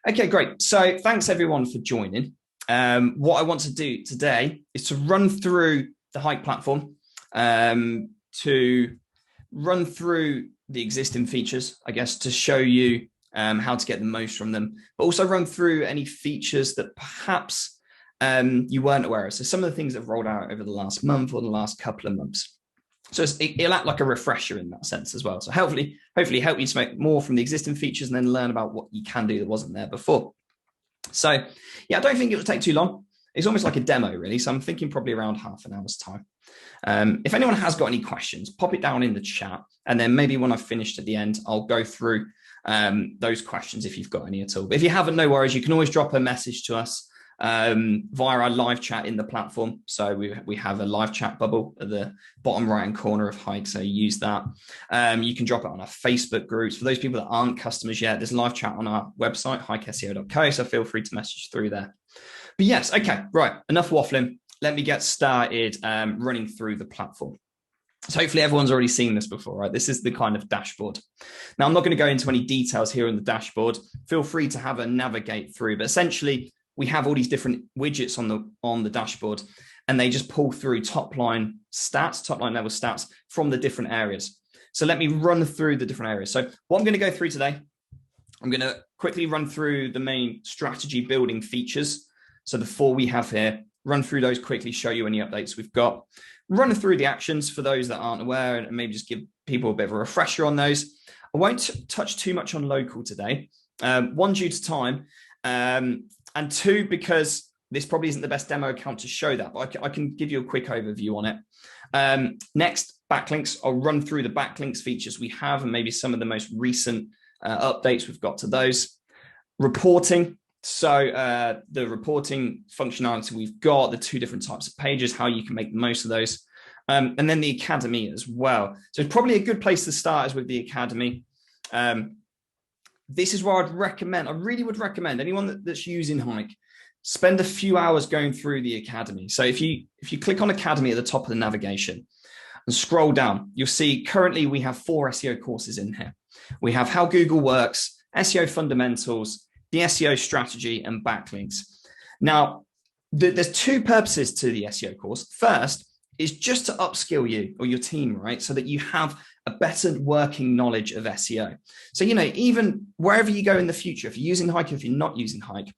Okay, great. So thanks everyone for joining. What I want to do today is to run through the Hike platform, to run through the existing features, I guess, to show you how to get the most from them, but also run through any features that perhaps you weren't aware of. So some of the things that have rolled out over the last month or the last couple of months. So it'll act like a refresher in that sense as well. So hopefully help you to make more from the existing features and then learn about what you can do that wasn't there before. So yeah, I don't think it will take too long. It's almost like a demo really. So I'm thinking probably around half an hour's time. If anyone has got any questions, pop it down in the chat. And then maybe when I've finished at the end, I'll go through those questions if you've got any at all. But if you haven't, no worries. You can always drop a message to us via our live chat in the platform. So we have a live chat bubble at the bottom right hand corner of Hike, so use that. You can drop it on our Facebook groups. For those people that aren't customers yet, there's a live chat on our website, hikeseo.co, so feel free to message through there. But yes, okay, right, enough waffling. Let me get started running through the platform. So hopefully everyone's already seen this before, right? This is the kind of dashboard. Now, I'm not going to go into any details here in the dashboard. Feel free to have a navigate through, but essentially we have all these different widgets on the dashboard, and they just pull through top line level stats from the different areas. So let me run through the different areas. So what I'm going to go through today, I'm going to quickly run through the main strategy building features. So the 4 we have here, run through those quickly, show you any updates we've got, run through the actions for those that aren't aware, and maybe just give people a bit of a refresher on those. I won't touch too much on local today. 1, due to time, and 2, because this probably isn't the best demo account to show that, but I can give you a quick overview on it. Next, backlinks. I'll run through the backlinks features we have and maybe some of the most recent updates we've got to those. Reporting. So the reporting functionality we've got, the 2 different types of pages, how you can make the most of those. And then the Academy as well. So it's probably a good place to start is with the Academy. This is where I really would recommend anyone that's using Hike, spend a few hours going through the Academy. So if you click on Academy at the top of the navigation and scroll down, you'll see currently we have 4 SEO courses in here. We have how Google works, SEO fundamentals, the SEO strategy, and backlinks. Now, there's 2 purposes to the SEO course. First is just to upskill you or your team, right? So that you have a better working knowledge of SEO. So, even wherever you go in the future, if you're using Hike, if you're not using Hike,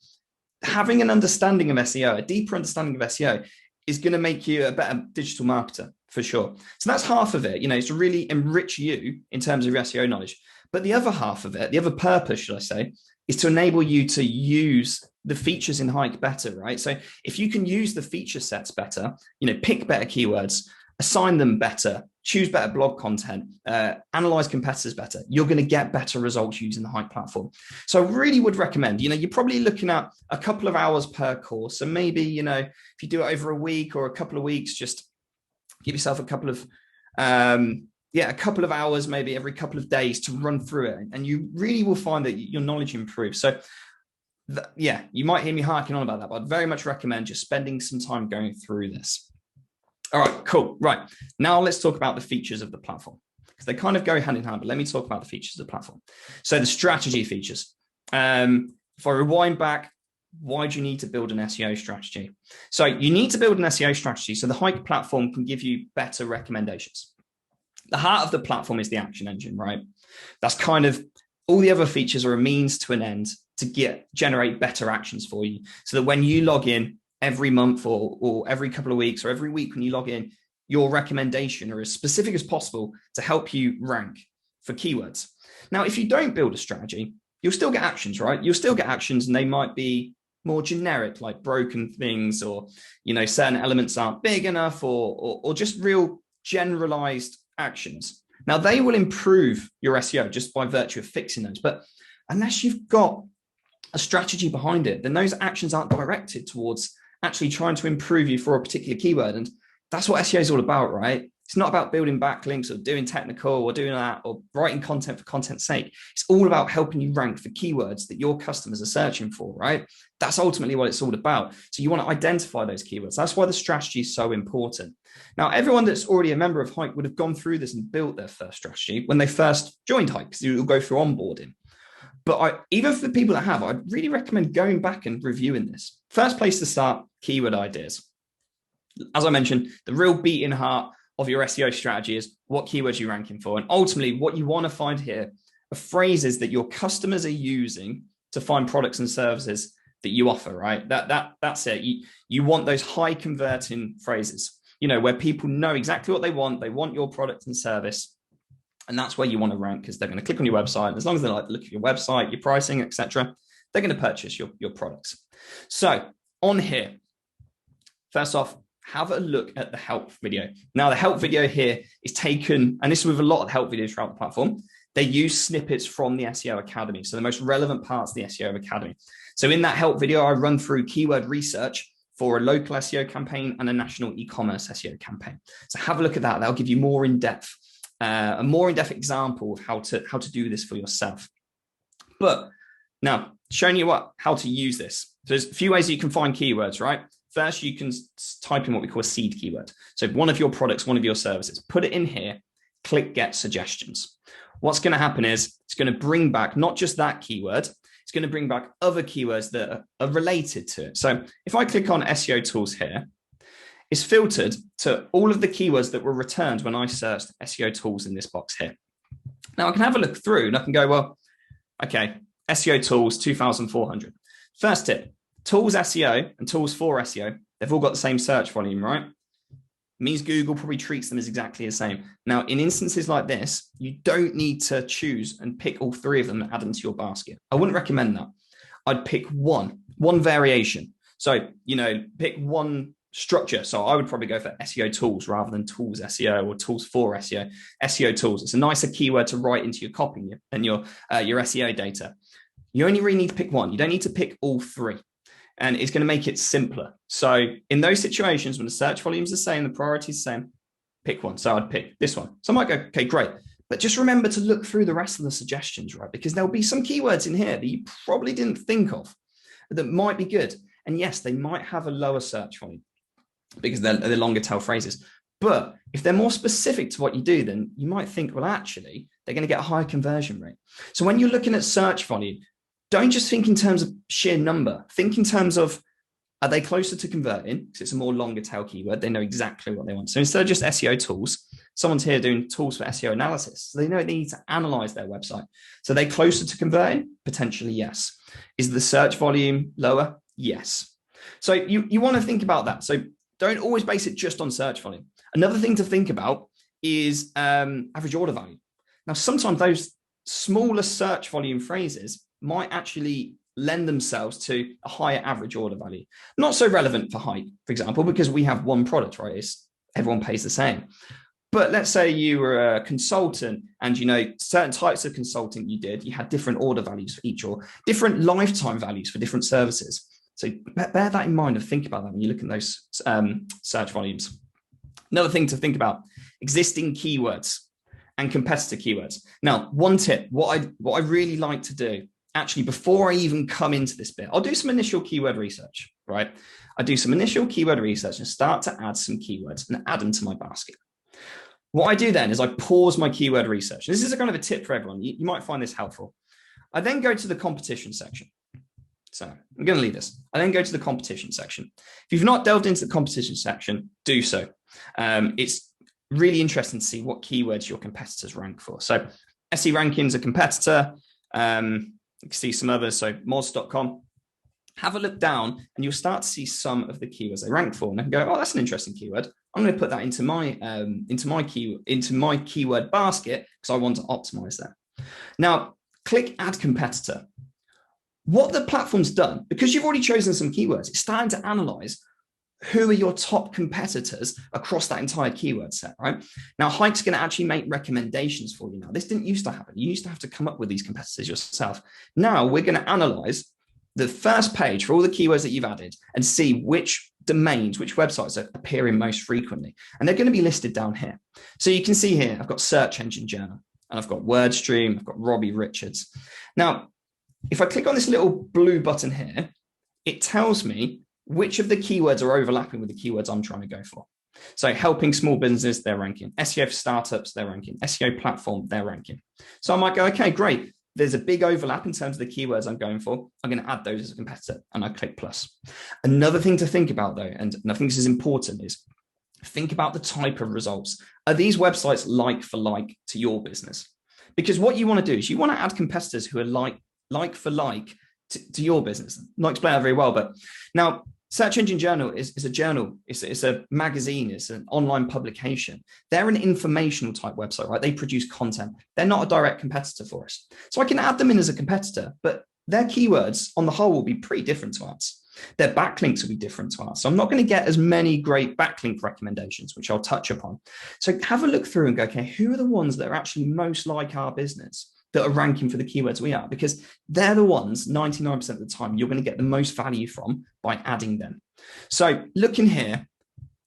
having an understanding of SEO, a deeper understanding of SEO is going to make you a better digital marketer for sure. So that's half of it, is to really enrich you in terms of your SEO knowledge. But the other half of it, the other purpose, should I say, is to enable you to use the features in Hike better, right? So if you can use the feature sets better, pick better keywords, assign them better, choose better blog content, analyze competitors better, you're going to get better results using the Hike platform. So I really would recommend, you're probably looking at a couple of hours per course. So maybe, if you do it over a week or a couple of weeks, just give yourself a couple of hours, maybe every couple of days to run through it. And you really will find that your knowledge improves. So you might hear me harking on about that, but I'd very much recommend just spending some time going through this. All right, cool. Right. Now let's talk about the features of the platform because they kind of go hand in hand, but let me talk about the features of the platform. So the strategy features. If I rewind back, why do you need to build an SEO strategy? So you need to build an SEO strategy so the Hike platform can give you better recommendations. The heart of the platform is the action engine, right? That's kind of all the other features are a means to an end to generate better actions for you so that when you log in every month or every couple of weeks or every week when you log in, your recommendation are as specific as possible to help you rank for keywords. Now, if you don't build a strategy, you'll still get actions, right? You'll still get actions and they might be more generic, like broken things or, certain elements aren't big enough or just real generalized actions. Now, they will improve your SEO just by virtue of fixing those. But unless you've got a strategy behind it, then those actions aren't directed towards actually trying to improve you for a particular keyword. And that's what SEO is all about, right? It's not about building backlinks or doing technical or doing that or writing content for content's sake. It's all about helping you rank for keywords that your customers are searching for, right? That's ultimately what it's all about. So you want to identify those keywords. That's why the strategy is so important. Now, everyone that's already a member of Hike would have gone through this and built their first strategy when they first joined Hike, because you'll go through onboarding. But even for the people that have, I'd really recommend going back and reviewing this. First place to start, keyword ideas. As I mentioned, the real beating heart of your SEO strategy is what keywords you're ranking for. And ultimately, what you want to find here are phrases that your customers are using to find products and services that you offer, right? That's it. You want those high converting phrases, where people know exactly what they want your product and service. And that's where you want to rank, because they're going to click on your website. And as long as they like the look of your website, your pricing, etc., they're going to purchase your products. So on here, first off, have a look at the help video. Now, the help video here is taken, and this is with a lot of help videos throughout the platform. They use snippets from the SEO Academy, so the most relevant parts of the SEO Academy. So in that help video, I run through keyword research for a local SEO campaign and a national e-commerce SEO campaign. So have a look at that. That'll give you more in-depth, a more in-depth example of how to do this for yourself. But now, showing you how to use this. So there's a few ways you can find keywords, right? First, you can type in what we call a seed keyword. So one of your products, one of your services, put it in here, click get suggestions. What's going to happen is it's going to bring back not just that keyword, it's going to bring back other keywords that are related to it. So if I click on SEO tools here, it's filtered to all of the keywords that were returned when I searched SEO tools in this box here. Now I can have a look through and I can go, well, okay, SEO tools, 2,400. First tip, tools SEO and tools for SEO, they've all got the same search volume, right? It means Google probably treats them as exactly the same. Now, in instances like this, you don't need to choose and pick all three of them and add them to your basket. I wouldn't recommend that. I'd pick one variation. So, pick one structure. So I would probably go for SEO tools rather than tools SEO or tools for SEO. SEO tools, it's a nicer keyword to write into your copy and your SEO data. You only really need to pick one. You don't need to pick all three. And it's going to make it simpler. So in those situations, when the search volume is the same, the priority is the same, pick one. So I'd pick this one. So I might go, okay, great. But just remember to look through the rest of the suggestions, right? Because there'll be some keywords in here that you probably didn't think of that might be good. And yes, they might have a lower search volume because they're longer tail phrases. But if they're more specific to what you do, then you might think, well, actually, they're going to get a higher conversion rate. So when you're looking at search volume, don't just think in terms of sheer number. Think in terms of, are they closer to converting? Because it's a more longer tail keyword. They know exactly what they want. So instead of just SEO tools, someone's here doing tools for SEO analysis. So they know they need to analyze their website. So are they closer to converting? Potentially, yes. Is the search volume lower? Yes. So you want to think about that. So don't always base it just on search volume. Another thing to think about is average order value. Now, sometimes those smaller search volume phrases might actually lend themselves to a higher average order value. Not so relevant for Hype, for example, because we have one product, right? Everyone pays the same. But let's say you were a consultant and, certain types of consulting you had different order values for each or different lifetime values for different services. So bear that in mind and think about that when you look at those search volumes. Another thing to think about, existing keywords and competitor keywords. Now, one tip, what I really like to do, actually, before I even come into this bit, I'll do some initial keyword research, right? I do some initial keyword research and start to add some keywords and add them to my basket. What I do then is I pause my keyword research. This is a kind of a tip for everyone. You might find this helpful. I then go to the competition section. So I'm going to leave this. I then go to the competition section. If you've not delved into the competition section, do so. It's really interesting to see what keywords your competitors rank for. So SE Ranking's a competitor. You can see some others. So moz.com. Have a look down and you'll start to see some of the keywords they rank for. And I can go, oh, that's an interesting keyword. I'm going to put that into my keyword basket because I want to optimize that. Now, click Add Competitor. What the platform's done, because you've already chosen some keywords, it's starting to analyze who are your top competitors across that entire keyword set, right? Now, Hype's going to actually make recommendations for you now. This didn't used to happen. You used to have to come up with these competitors yourself. Now we're going to analyze the first page for all the keywords that you've added and see which domains, which websites are appearing most frequently. And they're going to be listed down here. So you can see here, I've got Search Engine Journal and I've got WordStream, I've got Robbie Richards. Now, if I click on this little blue button here, it tells me which of the keywords are overlapping with the keywords I'm trying to go for. So helping small businesses, they're ranking. SEO for startups, they're ranking. SEO platform, they're ranking. So I might go, okay, great. there's a big overlap in terms of the keywords I'm going for, I'm going to add those as a competitor, and I click plus. Another thing to think about though, and I think this is important, is think about the type of results. Are these websites like for like to your business? Because what you want to do is you want to add competitors who are like for like to your business. Not explain that very well, but now Search Engine Journal is a journal. It's a magazine. It's an online publication. They're an informational type website, right? They produce content. They're not a direct competitor for us. So I can add them in as a competitor, but their keywords on the whole will be pretty different to ours. Their backlinks will be different to ours. So I'm not going to get as many great backlink recommendations, which I'll touch upon. So have a look through and go, okay, who are the ones that are actually most like our business, that are ranking for the keywords we are? Because they're the ones 99% of the time you're going to get the most value from by adding them. So looking here,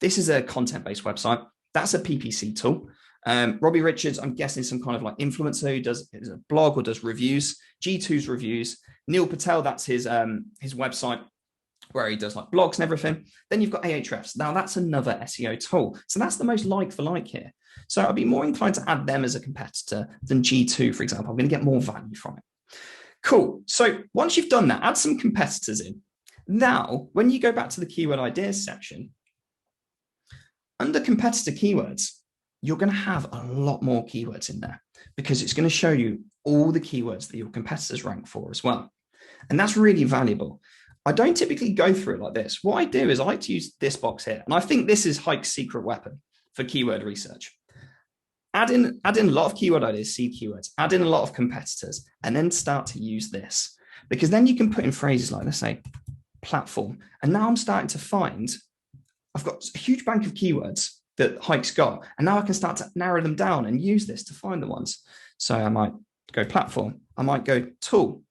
this is a content-based website. That's a PPC tool. Robbie Richards, I'm guessing some kind of like influencer who does a blog or does reviews. G2's reviews. Neil Patel, that's his website where he does like blogs and everything. Then you've got Ahrefs. Now that's another SEO tool. So that's the most like for like here. So I'd be more inclined to add them as a competitor than G2, for example. I'm going to get more value from it. Cool. So once you've done that, add some competitors in. Now, when you go back to the keyword ideas section, under competitor keywords, you're going to have a lot more keywords in there because it's going to show you all the keywords that your competitors rank for as well. And that's really valuable. I don't typically go through it like this. What I do is I like to use this box here. And I think this is Hike's secret weapon for keyword research. Add in a lot of keyword ideas, seed keywords, add in a lot of competitors, and then start to use this. Because then you can put in phrases like, let's say, platform. And now I'm starting to find, I've got a huge bank of keywords that Hike's got. And now I can start to narrow them down and use this to find the ones. So I might go platform. I might go tool.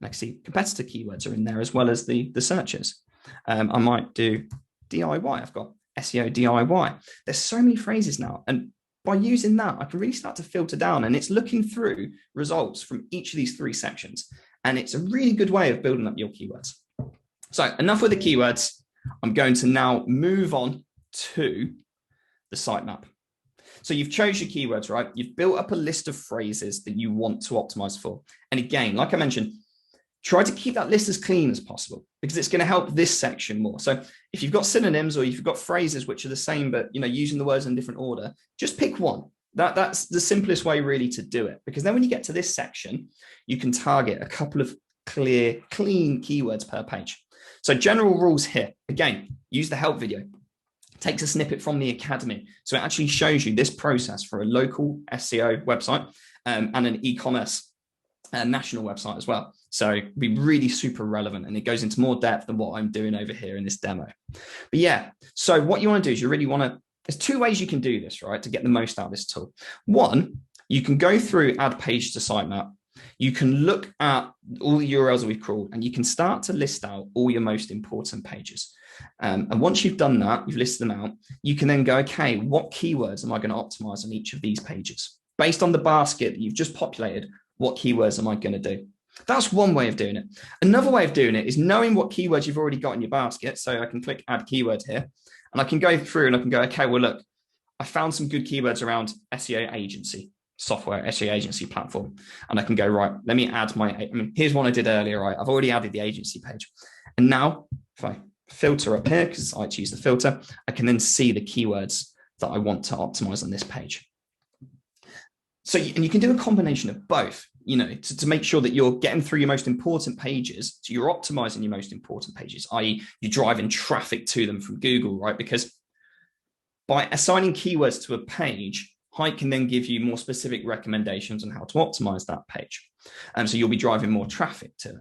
And I see competitor keywords are in there as well as the searches. I might do DIY. I've got SEO DIY. There's so many phrases now. And by using that, I can really start to filter down, and it's looking through results from each of these three sections. And it's a really good way of building up your keywords. So enough with the keywords. I'm going to now move on to the sitemap. So you've chose your keywords, right? You've built up a list of phrases that you want to optimize for. And again, like I mentioned, try to keep that list as clean as possible because it's going to help this section more. So if you've got synonyms or if you've got phrases which are the same, but using the words in a different order, just pick one. That's the simplest way really to do it, because then when you get to this section, you can target a couple of clean keywords per page. So general rules here, again, use the help video. It takes a snippet from the academy. So it actually shows you this process for a local SEO website and an e-commerce national website as well. So it'd be really super relevant, and it goes into more depth than what I'm doing over here in this demo. But yeah, so what you want to do is you really want to, there's two ways you can do this, right, to get the most out of this tool. One, you can go through add page to sitemap. You can look at all the URLs that we've crawled, and you can start to list out all your most important pages. And once you've done that, you've listed them out, you can then go, okay, what keywords am I going to optimize on each of these pages? Based on the basket that you've just populated, what keywords am I going to do? That's one way of doing it. Another way of doing it is knowing what keywords you've already got in your basket. So I can click add keyword here, and I can go through and I can go, okay, well, look, I found some good keywords around SEO agency, software, SEO agency platform. And I can go, right, let me add here's one I did earlier, right? I've already added the agency page. And now if I filter up here, because I like to use the filter, I can then see the keywords that I want to optimize on this page. So, and you can do a combination of both, to make sure that you're getting through your most important pages. So you're optimizing your most important pages, i.e. you're driving traffic to them from Google, right? Because by assigning keywords to a page, Hike can then give you more specific recommendations on how to optimize that page. So you'll be driving more traffic to it.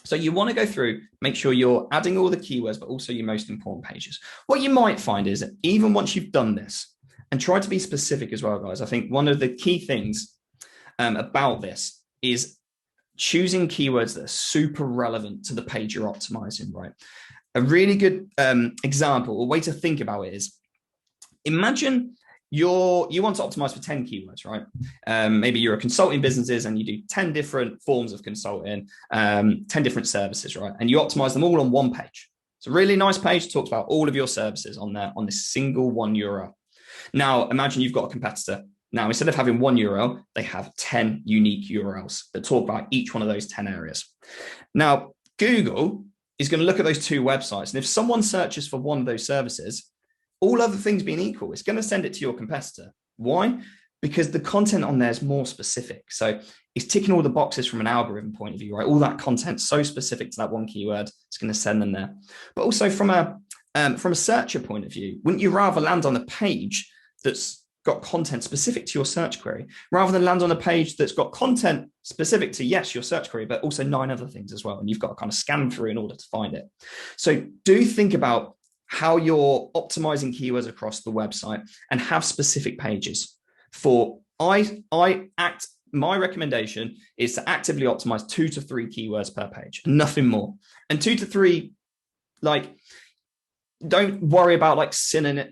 So you want to go through, make sure you're adding all the keywords, but also your most important pages. What you might find is that even once you've done this, and try to be specific as well, guys. I think one of the key things about this is choosing keywords that are super relevant to the page you're optimizing, right? A really good example or way to think about it is, imagine you want to optimize for 10 keywords, right? Maybe you're a consulting businesses and you do 10 different forms of consulting, 10 different services, right? And you optimize them all on one page. It's a really nice page that talks about all of your services on there on this single one URL. Now, imagine you've got a competitor Now, instead of having one URL, they have 10 unique URLs that talk about each one of those 10 areas. Now, Google is going to look at those two websites. And if someone searches for one of those services, all other things being equal, it's going to send it to your competitor. Why? Because the content on there is more specific. So it's ticking all the boxes from an algorithm point of view, right? All that content so specific to that one keyword, it's going to send them there. But also from a searcher point of view, wouldn't you rather land on a page that's got content specific to your search query rather than land on a page that's got content specific to, yes, your search query, but also 9 other things as well. And you've got to kind of scan through in order to find it. So do think about how you're optimizing keywords across the website and have specific pages. My recommendation is to actively optimize 2 to 3 keywords per page, nothing more. And 2 to 3, like, don't worry about like synonym.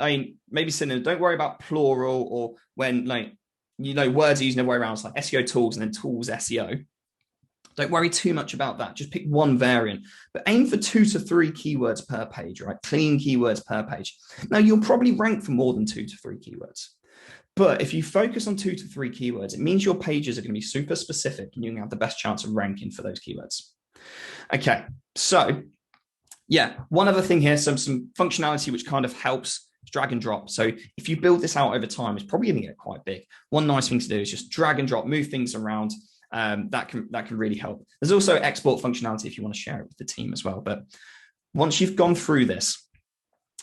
Maybe synonym. Don't worry about plural or when words are used in a way around. It's like SEO tools and then tools SEO. Don't worry too much about that. Just pick one variant, but aim for 2 to 3 keywords per page, right? Clean keywords per page. Now you'll probably rank for more than 2 to 3 keywords. But if you focus on 2 to 3 keywords, it means your pages are going to be super specific and you're going to have the best chance of ranking for those keywords. Okay, so yeah, one other thing here, some functionality which kind of helps drag and drop. So if you build this out over time, it's probably going to get quite big. One nice thing to do is just drag and drop, move things around. That can really help. There's also export functionality if you want to share it with the team as well. But once you've gone through this,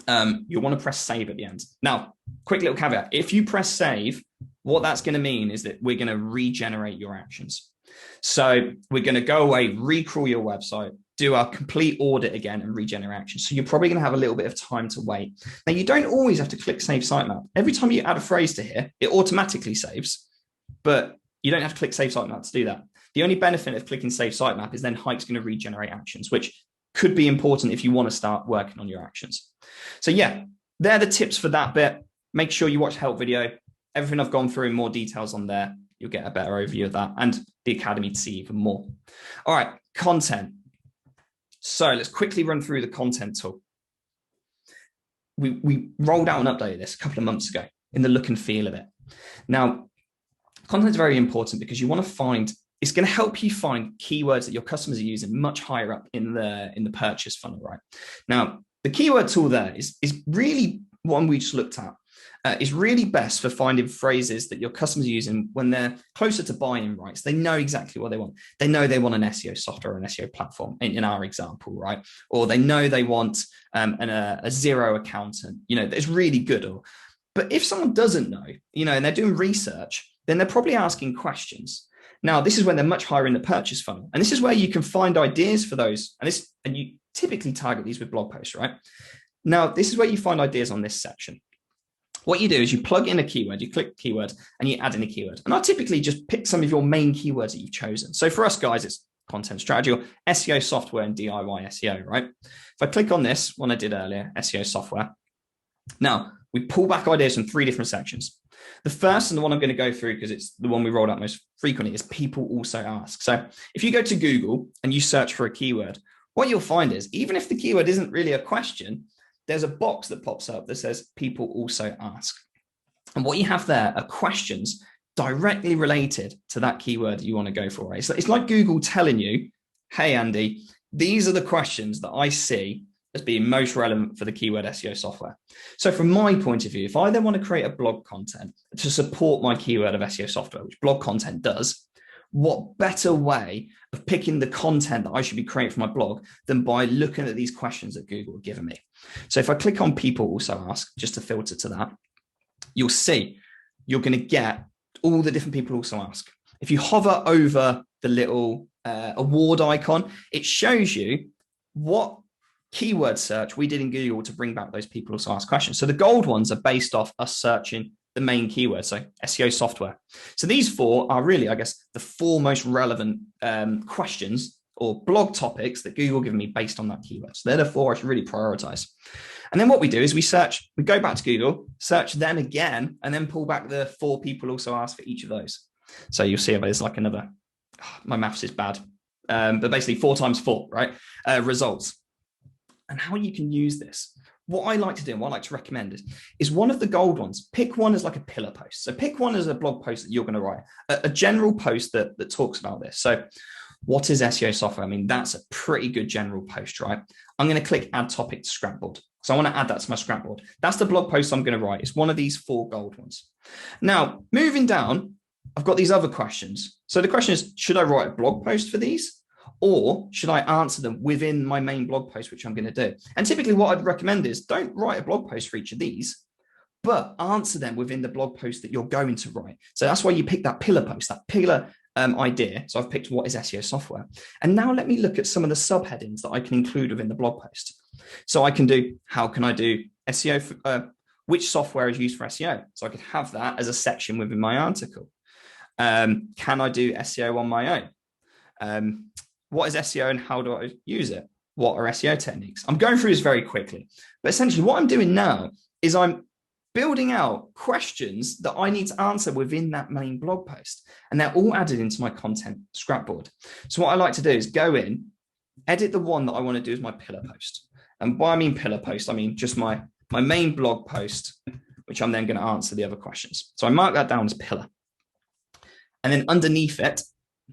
you'll want to press save at the end. Now, quick little caveat. If you press save, what that's going to mean is that we're going to regenerate your actions. So we're going to go away, recrawl your website, do a complete audit again and regenerate actions. So you're probably going to have a little bit of time to wait. Now, you don't always have to click save sitemap. Every time you add a phrase to here, it automatically saves, but you don't have to click save sitemap to do that. The only benefit of clicking save sitemap is then Hike's going to regenerate actions, which could be important if you want to start working on your actions. So yeah, they're the tips for that bit. Make sure you watch the help video. Everything I've gone through in more details on there. You'll get a better overview of that and the Academy to see even more. All right, content. So let's quickly run through the content tool. We rolled out an update of this a couple of months ago in the look and feel of it. Now, content is very important because you want to find, it's going to help you find keywords that your customers are using much higher up in the purchase funnel, right? Now, the keyword tool there is really one we just looked at. Is really best for finding phrases that your customers are using when they're closer to buying, right? So they know exactly what they want. They know they want an SEO software or an SEO platform in our example, right? Or they know they want a zero accountant, that's really good. But if someone doesn't know, and they're doing research, then they're probably asking questions. Now, this is when they're much higher in the purchase funnel. And this is where you can find ideas for those. And you typically target these with blog posts, right? Now, this is where you find ideas on this section. What you do is you plug in a keyword, you click keyword and you add in a keyword. And I typically just pick some of your main keywords that you've chosen. So for us guys, it's content strategy or SEO software and DIY SEO, right? If I click on this one I did earlier, SEO software. Now we pull back ideas from 3 different sections. The first and the one I'm going to go through because it's the one we rolled out most frequently is people also ask. So if you go to Google and you search for a keyword, what you'll find is even if the keyword isn't really a question, there's a box that pops up that says people also ask. And what you have there are questions directly related to that keyword that you want to go for. Right? So it's like Google telling you, hey, Andy, these are the questions that I see as being most relevant for the keyword SEO software. So from my point of view, if I then want to create a blog content to support my keyword of SEO software, which blog content does, what better way of picking the content that I should be creating for my blog than by looking at these questions that Google have given me. So if I click on people also ask, just to filter to that, you'll see you're going to get all the different people also ask. If you hover over the little award icon, it shows you what keyword search we did in Google to bring back those people also ask questions. So the gold ones are based off us searching the main keyword, so SEO software. So these 4 are really, I guess, the 4 most relevant questions or blog topics that Google give me based on that keyword. So they're the 4 I should really prioritize. And then what we do is we go back to Google, search them again, and then pull back the 4 people also ask for each of those. So you'll see there's like another, my maths is bad, but basically 4 times 4, right? Results. And how you can use this. what I like to do and what I like to recommend is one of the gold ones. Pick one as like a pillar post. So pick one as a blog post that you're going to write, a general post that talks about this. So what is SEO software? I mean, that's a pretty good general post, right? I'm going to click add topic to Scrapboard. So I want to add that to my Scrapboard. That's the blog post I'm going to write. It's one of these 4 gold ones. Now, moving down, I've got these other questions. So the question is, should I write a blog post for these? Or should I answer them within my main blog post, which I'm going to do? And typically what I'd recommend is don't write a blog post for each of these, but answer them within the blog post that you're going to write. So that's why you pick that pillar post, that pillar idea. So I've picked what is SEO software. And now let me look at some of the subheadings that I can include within the blog post. So I can do, how can I do SEO? Which software is used for SEO? So I could have that as a section within my article. Can I do SEO on my own? What is SEO and how do I use it? What are SEO techniques? I'm going through this very quickly, but essentially what I'm doing now is I'm building out questions that I need to answer within that main blog post, and they're all added into my content Scrapboard. So what I like to do is go in, edit the one that I want to do as my pillar post. And by I mean pillar post, I mean just my main blog post, which I'm then going to answer the other questions. So I mark that down as pillar. And then underneath it,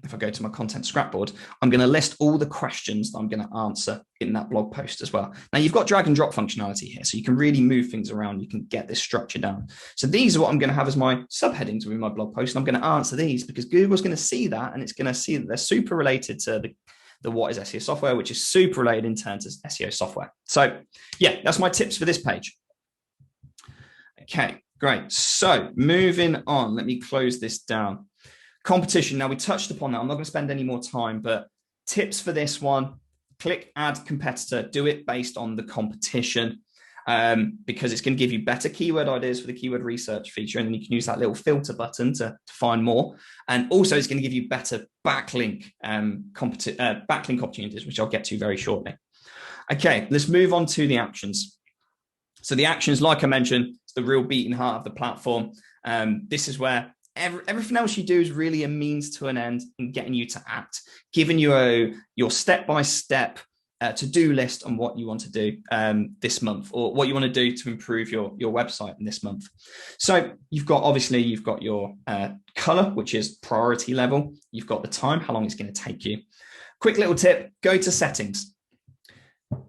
if I go to my content Scrapboard, I'm going to list all the questions that I'm going to answer in that blog post as well. Now you've got drag and drop functionality here, so you can really move things around. You can get this structure down. So these are what I'm going to have as my subheadings within my blog post. And I'm going to answer these because Google's going to see that, and it's going to see that they're super related to the what is SEO software, which is super related in terms of SEO software. So yeah, that's my tips for this page. Okay, great. So moving on, let me close this down. Competition. Now we touched upon that. I'm not going to spend any more time, but tips for this one, click add competitor, do it based on the competition because it's going to give you better keyword ideas for the keyword research feature. And then you can use that little filter button to find more. And also it's going to give you better backlink, backlink opportunities, which I'll get to very shortly. Okay, let's move on to the actions. So the actions, like I mentioned, it's the real beating heart of the platform. This is where everything else you do is really a means to an end in getting you to act, giving you your step-by-step to-do list on what you want to do this month, or what you want to do to improve your website in this month. So you've got your color, which is priority level. You've got the time, how long it's going to take you. Quick little tip, go to settings.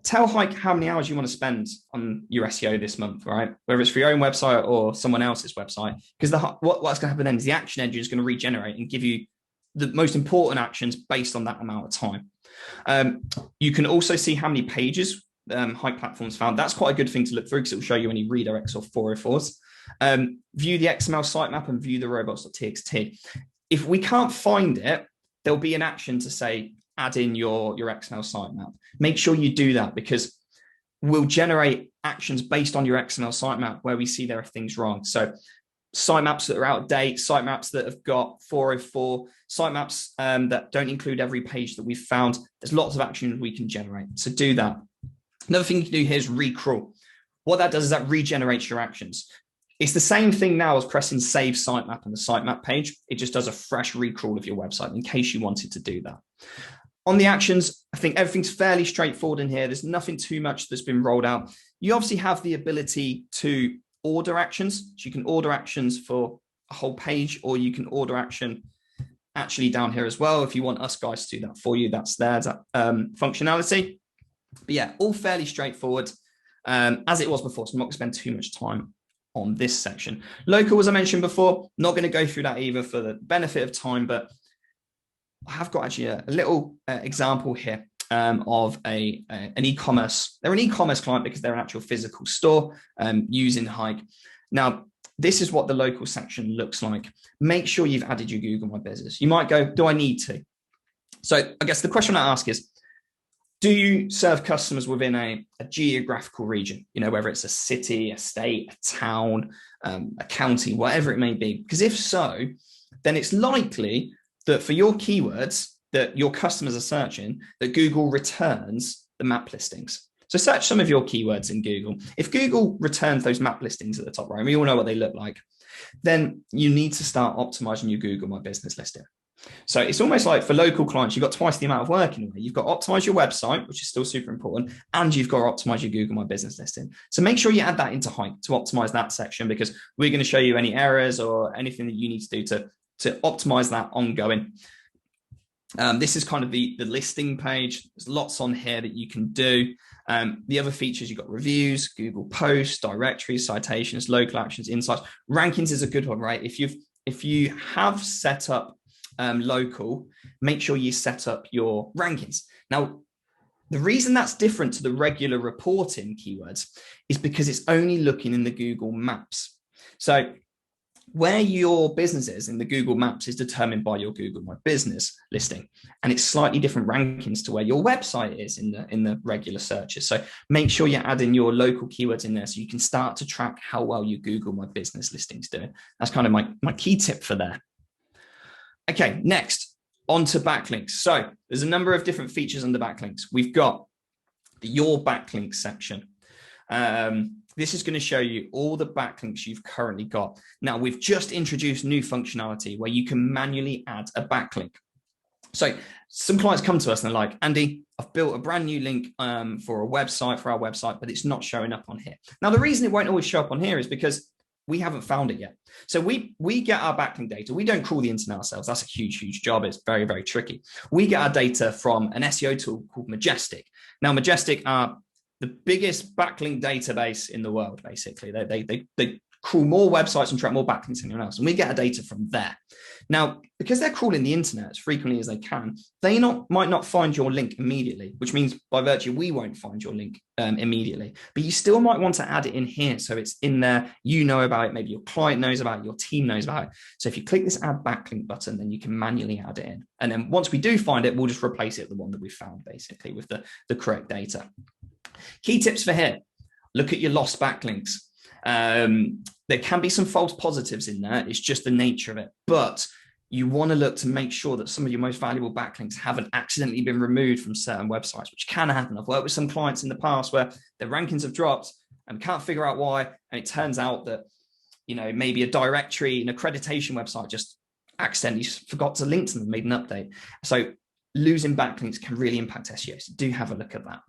Tell Hike how many hours you want to spend on your SEO this month, right? Whether it's for your own website or someone else's website, because what's going to happen then is the action engine is going to regenerate and give you the most important actions based on that amount of time. You can also see how many pages Hike platforms found. That's quite a good thing to look through because it will show you any redirects or 404s. View the XML sitemap and view the robots.txt. If we can't find it, there'll be an action to say, add in your XML sitemap. Make sure you do that because we'll generate actions based on your XML sitemap where we see there are things wrong. So sitemaps that are out of date, sitemaps that have got 404, sitemaps that don't include every page that we've found. There's lots of actions we can generate. So do that. Another thing you can do here is recrawl. What that does is that regenerates your actions. It's the same thing now as pressing save sitemap on the sitemap page. It just does a fresh recrawl of your website in case you wanted to do that. On the actions, I think everything's fairly straightforward in here. There's nothing too much that's been rolled out. You obviously have the ability to order actions. So you can order actions for a whole page, or you can order action actually down here as well. If you want us guys to do that for you, that's there, that functionality. But yeah, all fairly straightforward as it was before. So I'm not going to spend too much time on this section. Local, as I mentioned before, not going to go through that either for the benefit of time, but I have got actually a little example here of an e-commerce. They're an e-commerce client because they're an actual physical store using Hike. Now, this is what the local section looks like. Make sure you've added your Google My Business. You might go, do I need to? So I guess the question I ask is, do you serve customers within a geographical region? You know, whether it's a city, a state, a town, a county, whatever it may be. Because if so, then it's likely that for your keywords that your customers are searching, that Google returns the map listings. So search some of your keywords in Google. If Google returns those map listings at the top right, we all know what they look like, then you need to start optimizing your Google My Business listing. So it's almost like for local clients, you've got twice the amount of work in a way. You've got to optimize your website, which is still super important, and you've got to optimize your Google My Business listing. So make sure you add that into Hike to optimize that section, because we're going to show you any errors or anything that you need to do to optimize that ongoing. This is kind of the listing page. There's lots on here that you can do. The other features, you've got reviews, Google posts, directories, citations, local actions, insights. Rankings is a good one, right? If you have set up local, make sure you set up your rankings. Now, the reason that's different to the regular reporting keywords is because it's only looking in the Google Maps. So where your business is in the Google Maps is determined by your Google My Business listing, and it's slightly different rankings to where your website is in the regular searches. So make sure you're adding your local keywords in there so you can start to track how well your Google My Business listing's doing. That's kind of my key tip for there. Okay, next, on to backlinks. So there's a number of different features under backlinks. We've got the Your Backlinks section. This is going to show you all the backlinks you've currently got. Now, we've just introduced new functionality where you can manually add a backlink. So some clients come to us and they're like, Andy, I've built a brand new link for our website, but it's not showing up on here. Now, the reason it won't always show up on here is because we haven't found it yet. So we get our backlink data. We don't crawl the internet ourselves. That's a huge job. It's very, very tricky. We get our data from an SEO tool called Majestic. Now, Majestic are the biggest backlink database in the world, basically. They crawl more websites and track more backlinks than anyone else. And we get our data from there. Now, because they're crawling the internet as frequently as they can, they might not find your link immediately, which means by virtue, we won't find your link immediately. But you still might want to add it in here. So it's in there, you know about it, maybe your client knows about it, your team knows about it. So if you click this add backlink button, then you can manually add it in. And then once we do find it, we'll just replace it with the one that we found, basically, with the correct data. Key tips for here: look at your lost backlinks. There can be some false positives in there. It's just the nature of it. But you want to look to make sure that some of your most valuable backlinks haven't accidentally been removed from certain websites, which can happen. I've worked with some clients in the past where their rankings have dropped and can't figure out why. And it turns out that, maybe a directory, an accreditation website just accidentally forgot to link to them, made an update. So losing backlinks can really impact SEO. So do have a look at that.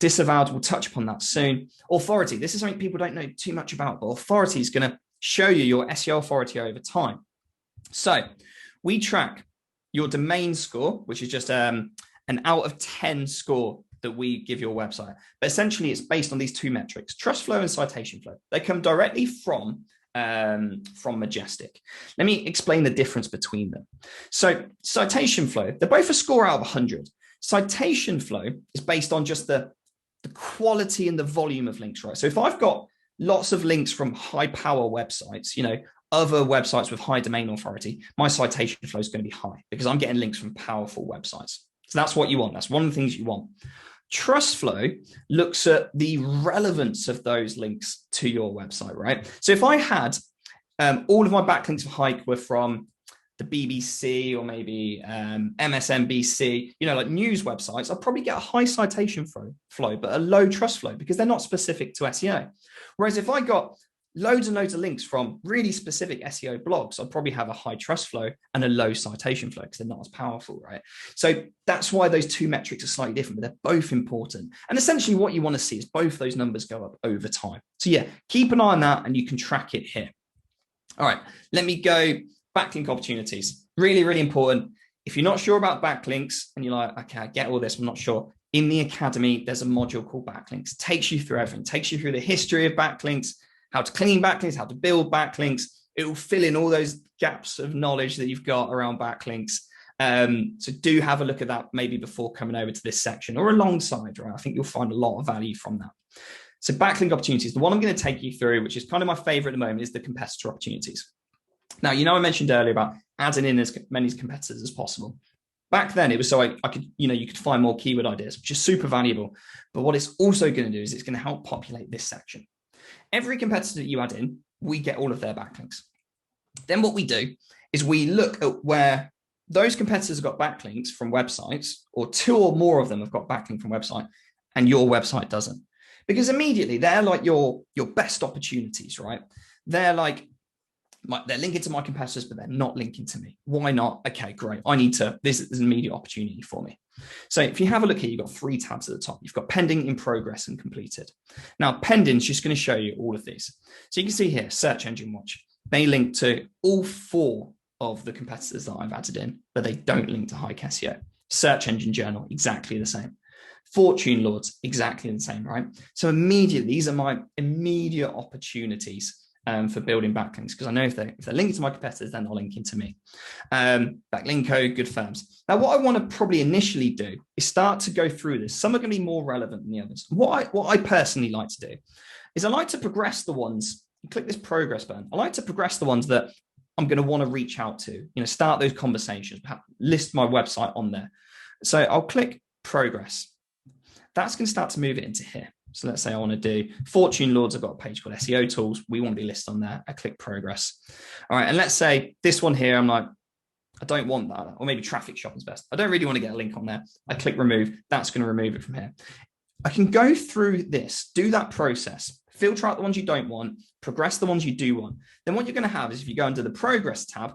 Disavowed, we'll touch upon that soon. Authority, this is something people don't know too much about, but authority is going to show you your SEO authority over time. So we track your domain score, which is just an out of 10 score that we give your website. But essentially, it's based on these two metrics: trust flow and citation flow. They come directly from Majestic. Let me explain the difference between them. So citation flow, they're both a score out of 100. Citation flow is based on just the quality and the volume of links, right? So if I've got lots of links from high power websites, other websites with high domain authority, my citation flow is going to be high because I'm getting links from powerful websites. So that's what you want. That's one of the things you want. Trust flow looks at the relevance of those links to your website, right? So if I had all of my backlinks for Hike were from the BBC or maybe MSNBC, like news websites, I'll probably get a high citation flow, but a low trust flow because they're not specific to SEO. Whereas if I got loads and loads of links from really specific SEO blogs, I'll probably have a high trust flow and a low citation flow because they're not as powerful, right? So that's why those two metrics are slightly different, but they're both important. And essentially what you want to see is both those numbers go up over time. So yeah, keep an eye on that and you can track it here. All right, let me go backlink opportunities. Really, really important. If you're not sure about backlinks and you're like, okay, I get all this, I'm not sure. In the Academy, there's a module called Backlinks. It takes you through everything. It takes you through the history of backlinks, how to clean backlinks, how to build backlinks. It will fill in all those gaps of knowledge that you've got around backlinks. So do have a look at that maybe before coming over to this section or alongside, right? I think you'll find a lot of value from that. So backlink opportunities, the one I'm going to take you through, which is kind of my favorite at the moment, is the competitor opportunities. Now, I mentioned earlier about adding in as many competitors as possible. Back then, it was so I could, you could find more keyword ideas, which is super valuable. But what it's also going to do is it's going to help populate this section. Every competitor that you add in, we get all of their backlinks. Then what we do is we look at where those competitors have got backlinks from websites, or two or more of them have got backlink from website, and your website doesn't. Because immediately they're like your best opportunities, right? They're like they're linking to my competitors, but they're not linking to me. Why not? Okay, great. I need to, this is an immediate opportunity for me. So if you have a look here, you've got 3 tabs at the top. You've got pending, in progress, and completed. Now, pending is just going to show you all of these. So you can see here, Search Engine Watch. They link to all 4 of the competitors that I've added in, but they don't link to Hike SEO. Search Engine Journal, exactly the same. Fortune Lords, exactly the same, right? So immediately, these are my immediate opportunities for building backlinks, because I know if they're linking to my competitors, then they're linking to me. Backlink, good firms. Now, what I want to probably initially do is start to go through this. Some are going to be more relevant than the others. What I personally like to do is I like to progress the ones. Click this progress button. I like to progress the ones that I'm going to want to reach out to. Start those conversations. Perhaps list my website on there. So I'll click progress. That's going to start to move it into here. So let's say I want to do Fortune Lords. I've got a page called SEO Tools. We want to be listed on there. I click progress. All right. And let's say this one here, I'm like, I don't want that. Or maybe traffic shopping's best. I don't really want to get a link on there. I click remove. That's going to remove it from here. I can go through this, do that process, filter out the ones you don't want, progress the ones you do want. Then what you're going to have is if you go under the progress tab,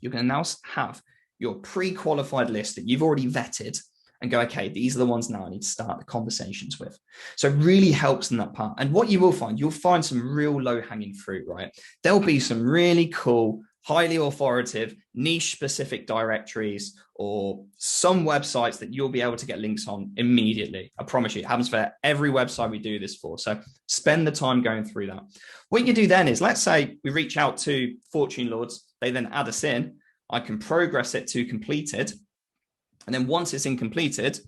you're going to now have your pre-qualified list that you've already vetted and go, okay, these are the ones now I need to start the conversations with. So it really helps in that part. And what you will find, you'll find some real low-hanging fruit, right? There'll be some really cool, highly authoritative, niche-specific directories or some websites that you'll be able to get links on immediately. I promise you, it happens for every website we do this for. So spend the time going through that. What you do then is, let's say we reach out to Fortune Lords, they then add us in, I can progress it to completed. And then once it's in completed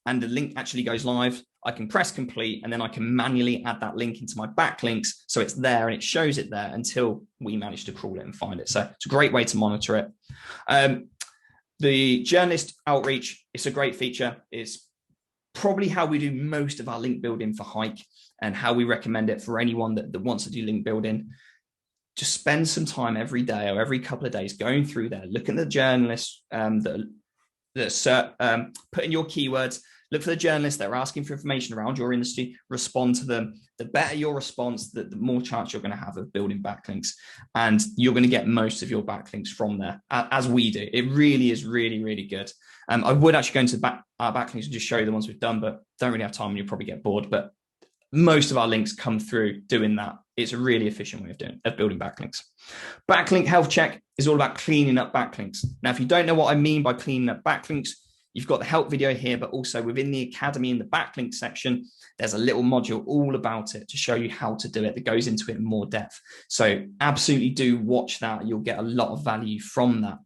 and the link actually goes live, I can press complete and then I can manually add that link into my backlinks. So it's there and it shows it there until we manage to crawl it and find it. So it's a great way to monitor it. The journalist outreach, it's a great feature. It's probably how we do most of our link building for Hike and how we recommend it for anyone that wants to do link building. Just spend some time every day or every couple of days going through there, looking at the journalists put in your keywords, look for the journalists that are asking for information around your industry, respond to them. The better your response, the more chance you're going to have of building backlinks. And you're going to get most of your backlinks from there, as we do. It really is really, really good. I would actually go into our backlinks and just show you the ones we've done, but don't really have time and you'll probably get bored. But most of our links come through doing that. It's a really efficient way of building backlinks. Backlink health check is all about cleaning up backlinks. Now, if you don't know what I mean by cleaning up backlinks, you've got the help video here, but also within the Academy in the backlink section, there's a little module all about it to show you how to do it that goes into it in more depth. So absolutely do watch that. You'll get a lot of value from that.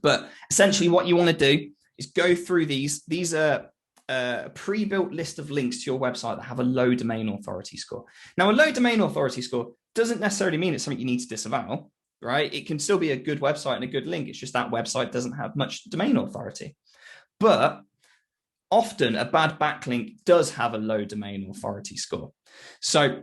But essentially what you want to do is go through these. These are a pre-built list of links to your website that have a low domain authority score. Now, a low domain authority score doesn't necessarily mean it's something you need to disavow, right? It can still be a good website and a good link. It's just that website doesn't have much domain authority. But often a bad backlink does have a low domain authority score. So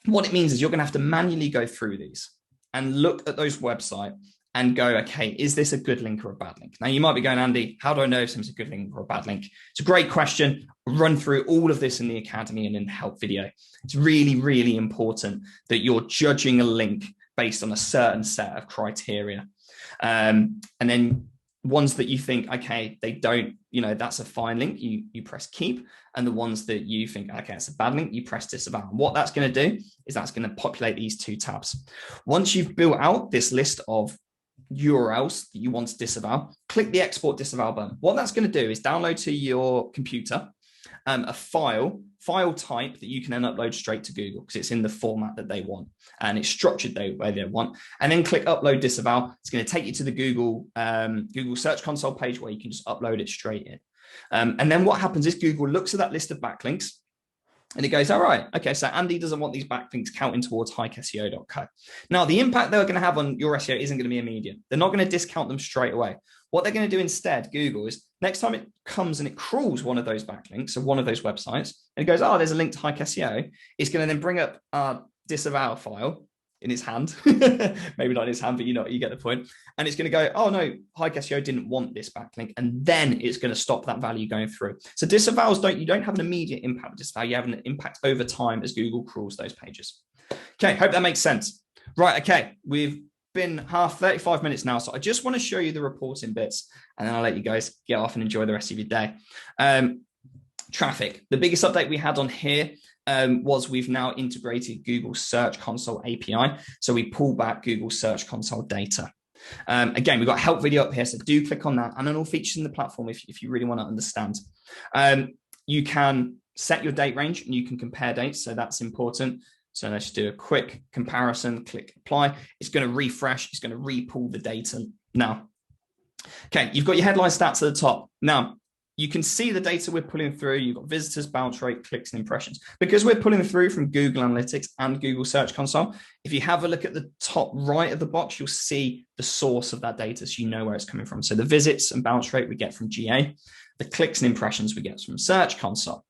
what it means is you're going to have to manually go through these and look at those websites and go, okay, is this a good link or a bad link? Now, you might be going, Andy, how do I know if something's a good link or a bad link? It's a great question. I'll run through all of this in the Academy and in the help video. It's really, really important that you're judging a link based on a certain set of criteria. And then ones that you think, okay, they don't, that's a fine link, you press keep. And the ones that you think, okay, it's a bad link, you press disavow. And what that's going to do is that's going to populate these 2 tabs. Once you've built out this list of URLs that you want to disavow, click the export disavow button. What that's going to do is download to your computer a file type that you can then upload straight to Google because it's in the format that they want and it's structured the way they want. And then click upload disavow. It's going to take you to the Google Search Console page where you can just upload it straight in. And then what happens is Google looks at that list of backlinks and it goes, all right, okay, so Andy doesn't want these backlinks counting towards hikeseo.co. Now, the impact they're going to have on your SEO isn't going to be immediate. They're not going to discount them straight away. What they're going to do instead, Google, is next time it comes and it crawls one of those backlinks of one of those websites, and it goes, oh, there's a link to Hike SEO, it's going to then bring up our disavow file in his hand, maybe not in his hand, but you get the point. And it's going to go, oh no, Hike SEO didn't want this backlink. And then it's going to stop that value going through. So disavows you don't have an immediate impact with disavow. You have an impact over time as Google crawls those pages. Okay, hope that makes sense. Right, okay, we've been 35 minutes now, so I just want to show you the reporting bits, and then I'll let you guys get off and enjoy the rest of your day. Traffic. The biggest update we had on here was we've now integrated Google Search Console API, so we pull back Google Search Console data. Again, we've got a help video up here, so do click on that, and then all features in the platform if you really want to understand. You can set your date range, and you can compare dates, so that's important. So let's do a quick comparison, click apply. It's going to refresh. It's going to re-pull the data now. Okay, you've got your headline stats at the top. Now, you can see the data we're pulling through. You've got visitors, bounce rate, clicks, and impressions. Because we're pulling through from Google Analytics and Google Search Console, if you have a look at the top right of the box, you'll see the source of that data, so you know where it's coming from. So the visits and bounce rate we get from GA. The clicks and impressions we get from Search Console.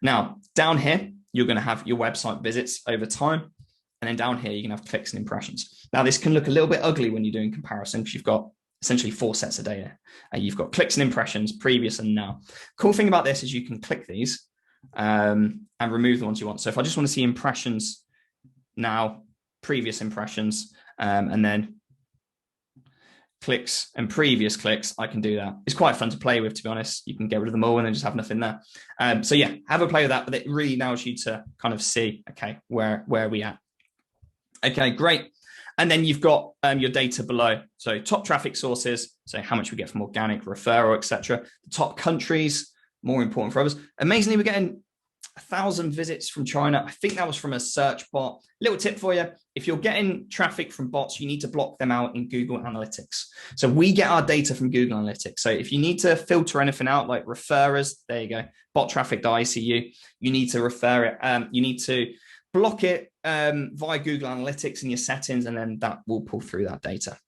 Now, down here, you're going to have your website visits over time. And then down here, you can have clicks and impressions. Now, this can look a little bit ugly when you're doing comparison because you've got essentially 4 sets of data. You've got clicks and impressions, previous and now. Cool thing about this is you can click these and remove the ones you want. So if I just want to see impressions now, previous impressions, and then clicks and previous clicks, I can do that. It's quite fun to play with, to be honest. You can get rid of them all and then just have nothing there. So yeah, have a play with that, but it really allows you to kind of see, okay, where are we at? Okay, great. And then you've got your data below. So top traffic sources, so how much we get from organic, referral, etc. The top countries, more important for others. Amazingly, we're getting 1,000 visits from China. I think that was from a search bot. Little tip for you. If you're getting traffic from bots, you need to block them out in Google Analytics. So we get our data from Google Analytics. So if you need to filter anything out like referrers, there you go, bot traffic.icu, you need to refer it. You need to block it via Google Analytics in your settings, and then that will pull through that data.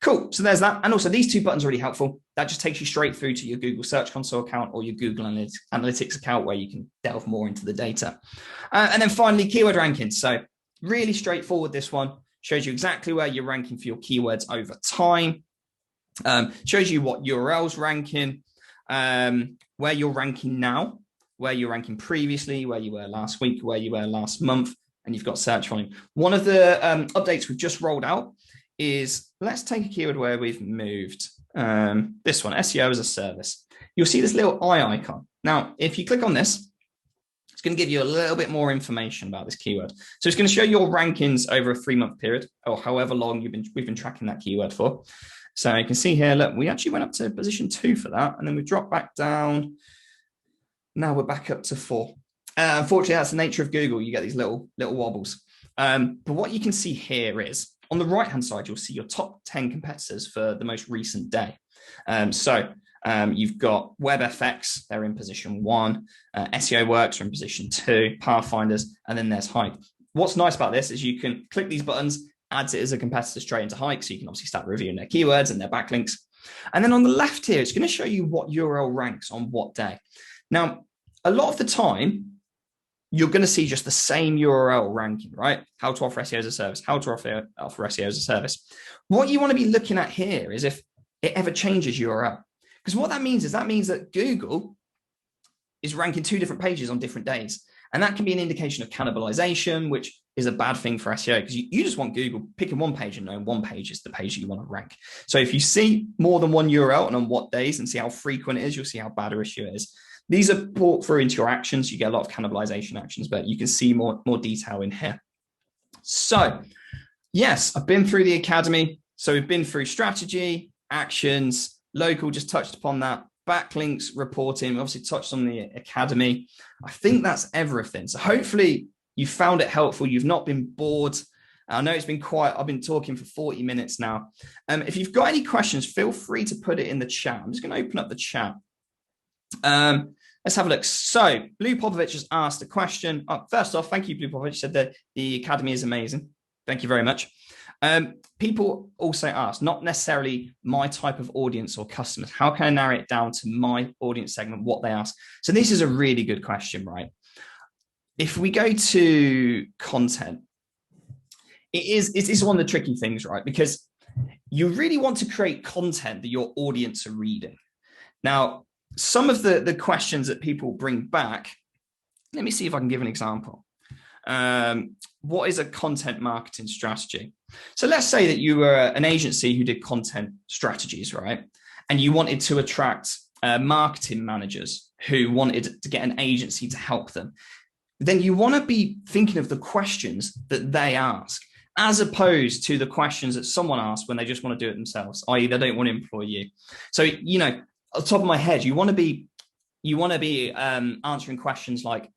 Cool. So there's that. And also these 2 buttons are really helpful. That just takes you straight through to your Google Search Console account or your Google Analytics account where you can delve more into the data. And then finally, keyword rankings. So really straightforward, this one. Shows you exactly where you're ranking for your keywords over time. Shows you what URLs ranking, where you're ranking now, where you're ranking previously, where you were last week, where you were last month, and you've got search volume. One of the updates we've just rolled out is, let's take a keyword where we've moved. This one, SEO as a service. You'll see this little eye icon. Now, if you click on this, it's going to give you a little bit more information about this keyword. So it's going to show your rankings over a 3-month period, or however long we've been tracking that keyword for. So you can see here, look, we actually went up to position 2 for that, and then we dropped back down. Now we're back up to 4. Unfortunately, that's the nature of Google. You get these little wobbles. But what you can see here is, on the right-hand side, you'll see your top 10 competitors for the most recent day. You've got WebFX, they're in position 1. SEO Works are in position 2. Pathfinders, and then there's Hike. What's nice about this is you can click these buttons, adds it as a competitor straight into Hike, so you can obviously start reviewing their keywords and their backlinks. And then on the left here, it's going to show you what URL ranks on what day. Now, a lot of the time, you're going to see just the same URL ranking, right? How to offer SEO as a service, how to offer SEO as a service. What you want to be looking at here is if it ever changes URL. Because what that means that Google is ranking 2 different pages on different days. And that can be an indication of cannibalization, which is a bad thing for SEO, because you just want Google picking one page and knowing one page is the page you want to rank. So if you see more than one URL and on what days and see how frequent it is, you'll see how bad or issue it is. These are brought through into your actions. You get a lot of cannibalization actions, but you can see more detail in here. So yes, I've been through the academy. So we've been through strategy, actions, local, just touched upon that. Backlinks, reporting, obviously touched on the academy. I think that's everything. So hopefully you found it helpful. You've not been bored. I know it's been quiet. I've been talking for 40 minutes now. If you've got any questions, feel free to put it in the chat. I'm just going to open up the chat. Let's have a look. So Blue Popovich has asked a question. First off, thank you, Blue Popovich. Said that the academy is amazing. Thank you very much. People also ask, not necessarily my type of audience or customers. How can I narrow it down to my audience segment, what they ask? So this is a really good question, right? If we go to content, it's one of the tricky things, right? Because you really want to create content that your audience are reading. Now, some of the questions that people bring back, let me see if I can give an example. what is a content marketing strategy? So let's say that you were an agency who did content strategies, right? And you wanted to attract marketing managers who wanted to get an agency to help them. Then you want to be thinking of the questions that they ask, as opposed to the questions that someone asks when they just want to do it themselves, i.e. they don't want to employ you. So, you know, off the top of my head, you want to be answering questions like,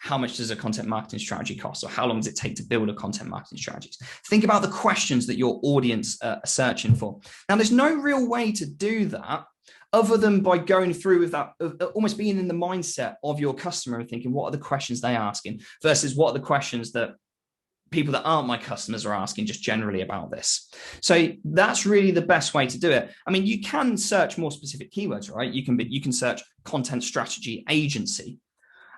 how much does a content marketing strategy cost, or how long does it take to build a content marketing strategy? Think about the questions that your audience are searching for. Now, there's no real way to do that other than by going through with that, almost being in the mindset of your customer and thinking, what are the questions they're asking versus what are the questions that people that aren't my customers are asking just generally about this. So that's really the best way to do it. I mean, you can search more specific keywords, right? You can search content strategy agency.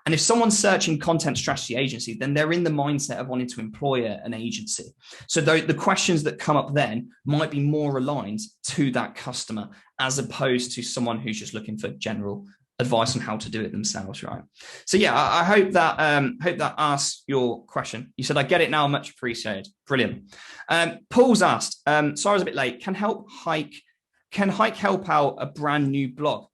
And if someone's searching content strategy agency, then they're in the mindset of wanting to employ an agency. So the questions that come up then might be more aligned to that customer, as opposed to someone who's just looking for general advice on how to do it themselves, right? So yeah, I hope that asks your question. You said, I get it now, much appreciated. Brilliant. Paul's asked, sorry I was a bit late, can Hike help out a brand new blog?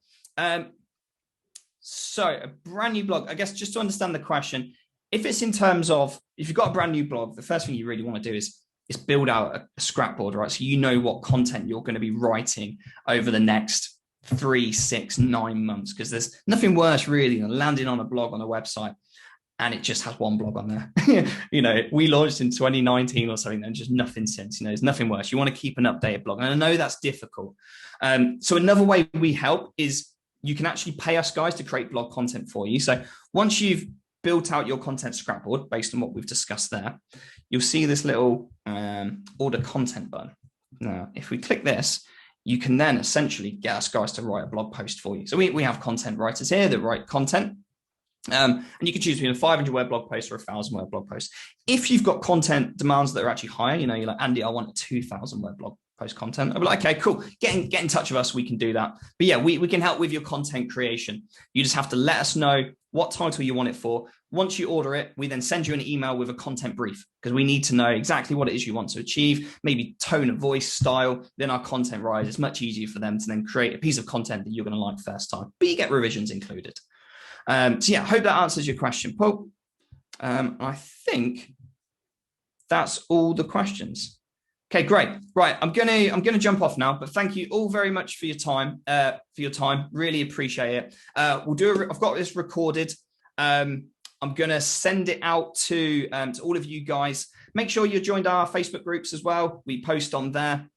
So a brand new blog, I guess, just to understand the question, if it's in terms of, if you've got a brand new blog, the first thing you really want to do is build out a scrapboard, right? So you know what content you're going to be writing over the next 3, 6, 9 months, because there's nothing worse really than landing on a blog on a website and it just has one blog on there. You know, we launched in 2019 or something and just nothing since. You know, there's nothing worse. You want to keep an updated blog. And I know that's difficult. So another way we help is you can actually pay us guys to create blog content for you. So once you've built out your content scrapboard based on what we've discussed there, you'll see this little order content button. Now, if we click this, you can then essentially get us guys to write a blog post for you. So we have content writers here that write content. And you can choose between a 500 word blog post or a 1,000 word blog post. If you've got content demands that are actually higher, you know, you're like, Andy, I want a 2,000 word blog post content. I'll be like, okay, cool. Get in touch with us. We can do that. But yeah, we can help with your content creation. You just have to let us know what title you want it for. Once you order it, we then send you an email with a content brief, because we need to know exactly what it is you want to achieve, maybe tone of voice, style. Then our content writers, it's much easier for them to then create a piece of content that you're going to like first time, but you get revisions included. So yeah, I hope that answers your question, Paul. I think that's all the questions. Okay, great. Right, I'm gonna jump off now, but thank you all very much for your time. Really appreciate it. I've got this recorded. I'm gonna send it out to all of you guys. Make sure you joined our Facebook groups as well. We post on there.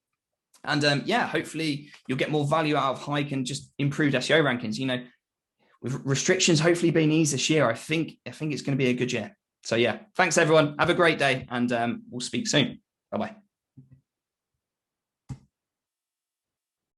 And yeah, hopefully you'll get more value out of Hike and just improved SEO rankings. You know, with restrictions hopefully being eased this year, I think it's going to be a good year. So yeah, thanks everyone. Have a great day, and we'll speak soon. Bye-bye.